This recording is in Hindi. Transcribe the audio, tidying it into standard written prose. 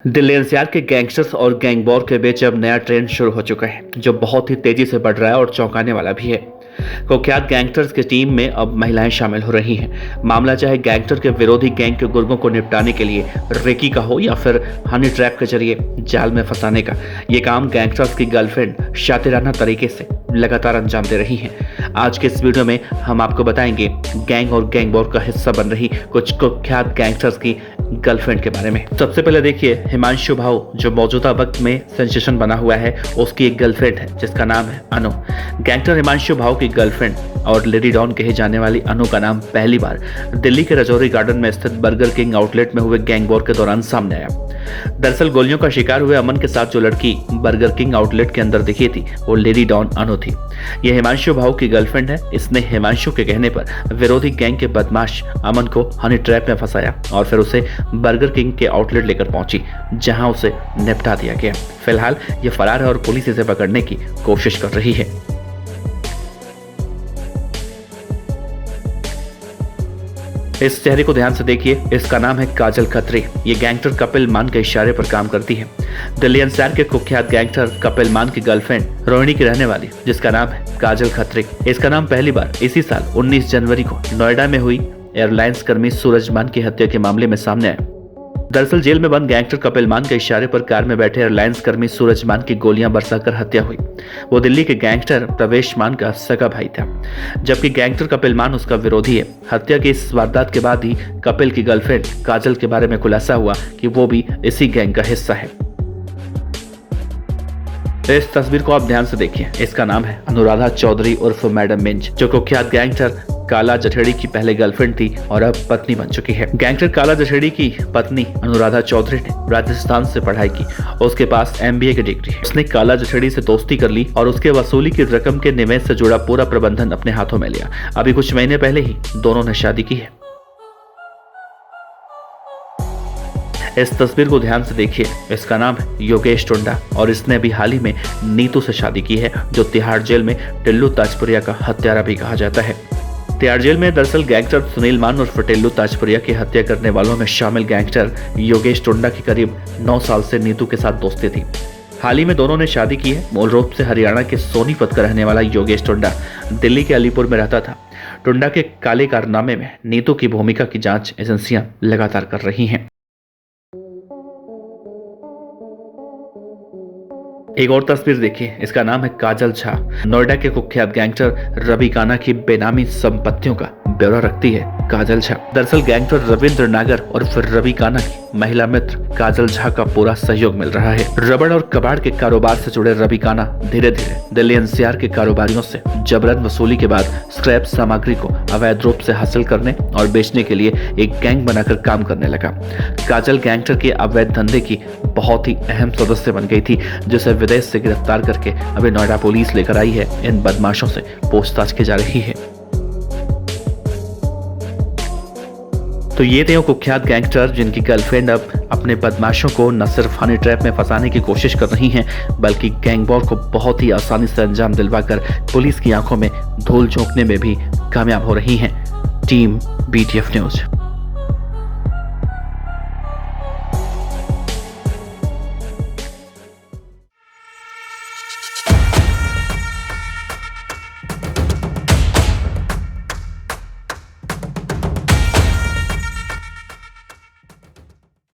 दिल्ली एनसीआर के गैंगस्टर्स और गैंग वॉर के बीच अब नया ट्रेंड शुरू हो चुका है जो बहुत ही तेजी से बढ़ रहा है और चौंकाने वाला भी है। कुख्यात गैंगस्टर्स की टीम में अब महिलाएं शामिल हो रही हैं। मामला चाहे गैंगस्टर के विरोधी गैंग के गुर्गों को निपटाने के लिए रेकी का हो या फिर हनी ट्रैप के जरिए जाल में फंसाने का, ये काम गैंगस्टर्स की गर्लफ्रेंड शातिराना तरीके से लगातार अंजाम दे रही हैं। आज के इस वीडियो में हम आपको बताएंगे गैंग और गैंग वॉर का हिस्सा बन रही कुछ कुख्यात गैंगस्टर्स की गर्लफ्रेंड के बारे में। सबसे पहले देखिए हिमांशु भाऊ, जो मौजूदा वक्त में सेंसेशन बना हुआ है, उसकी एक गर्लफ्रेंड है जिसका नाम है अनु। गैंगस्टर हिमांशु भाऊ की गर्लफ्रेंड और लेडी डॉन कही जाने वाली अनु का नाम पहली बार दिल्ली के रजौरी गार्डन में स्थित बर्गर किंग आउटलेट में हुए गैंग वॉर के दौरान सामने आया। दरअसल गोलियों का शिकार हुए अमन के साथ जो लड़की बर्गर किंग आउटलेट के अंदर दिखी थी वो लेडी डॉन अनु थी। यह हिमांशु भाऊ की गर्लफ्रेंड है। इसने हिमांशु के कहने पर विरोधी गैंग के बदमाश अमन को हनी ट्रैप में फंसाया और फिर उसे बर्गर किंग के आउटलेट लेकर पहुंची, जहां उसे निपटा दिया गया। फिलहाल ये फरार है और पुलिस इसे पकड़ने की कोशिश कर रही है। इस चेहरे को ध्यान से देखिए, इसका नाम है काजल खत्री। ये गैंगस्टर कपिल मान के इशारे पर काम करती है। दिल्ली एनसीआर के कुख्यात गैंगस्टर कपिल मान की गर्लफ्रेंड रोहिणी की रहने वाली, जिसका नाम है काजल खत्री। इसका नाम पहली बार इसी साल 19 जनवरी को नोएडा में हुई एयरलाइंस कर्मी सूरज मान की हत्या के मामले में सामने आया। दरअसल जेल में बंद गैंगस्टर कपिल मान के इशारे पर कार में बैठे एयरलाइंस कर्मी सूरज मान की गोलियां बरसाकर हत्या हुई। वो दिल्ली के गैंगस्टर प्रवेश मान का सगा भाई था, जबकि गैंगस्टर कपिल मान उसका विरोधी है। हत्या की इस वारदात के बाद ही कपिल की गर्लफ्रेंड काजल के बारे में खुलासा हुआ कि वो भी इसी गैंग का हिस्सा है। इस तस्वीर को आप ध्यान से देखिए, इसका नाम है अनुराधा चौधरी उर्फ मैडम मिंज, जो कुख्यात गैंगस्टर काला जठेड़ी की पहले गर्लफ्रेंड थी और अब पत्नी बन चुकी है। गैंगस्टर काला जठेड़ी की पत्नी अनुराधा चौधरी ने राजस्थान से पढ़ाई की। उसके पास MBA की डिग्री है। उसने काला जठेड़ी से दोस्ती कर ली और उसके वसूली की रकम के निवेश से जुड़ा पूरा प्रबंधन अपने हाथों में लिया। अभी कुछ महीने पहले ही दोनों ने शादी की है। इस तस्वीर को ध्यान से देखिए, इसका नाम है योगेश टुंडा और इसने भी हाल ही में नीतू से शादी की है, जो तिहाड़ जेल में टिल्लू ताजपुरिया का हत्यारा भी कहा जाता है। तिहाड़ जेल में दरअसल गैंगस्टर सुनील मान और टिल्लू ताजपुरिया की हत्या करने वालों में शामिल गैंगस्टर योगेश टुंडा की करीब 9 साल से नीतू के साथ दोस्ती थी। हाल ही में दोनों ने शादी की है। मूल रूप से हरियाणा के सोनीपत का रहने वाला योगेश टुंडा दिल्ली के अलीपुर में रहता था। टुंडा के काले कारनामे में नीतू की भूमिका की जांच एजेंसियां लगातार कर रही हैं। एक और तस्वीर देखिए, इसका नाम है काजल झा। नोएडा के कुख्यात गैंगस्टर रवि काना की बेनामी संपत्तियों का ब्यौरा रखती है काजल झा। दरअसल गैंगस्टर रविंद्र नागर और फिर रवि काना की महिला मित्र काजल झा का पूरा सहयोग मिल रहा है। रबड़ और कबाड़ के कारोबार से जुड़े रवि काना धीरे धीरे दिल्ली एनसीआर के कारोबारियों से जबरन वसूली के बाद स्क्रैप सामग्री को अवैध रूप से हासिल करने और बेचने के लिए एक गैंग बनाकर काम करने लगा। काजल गैंगस्टर के अवैध धंधे की बहुत ही अहम सदस्य बन गई थी, जिसे विदेश से गिरफ्तार करके अभी नोएडा पुलिस लेकर आई है। इन बदमाशों से पूछताछ की जा रही है। तो ये थे वो कुख्यात गैंगस्टर जिनकी गर्लफ्रेंड अब अपने बदमाशों को न सिर्फ हनी ट्रैप में फंसाने की कोशिश कर रही हैं, बल्कि गैंग वॉर को बहुत ही आसानी से अंजाम दिलवाकर पुलिस की आंखों में धूल झोंकने में भी कामयाब हो रही हैं। Team BTF news.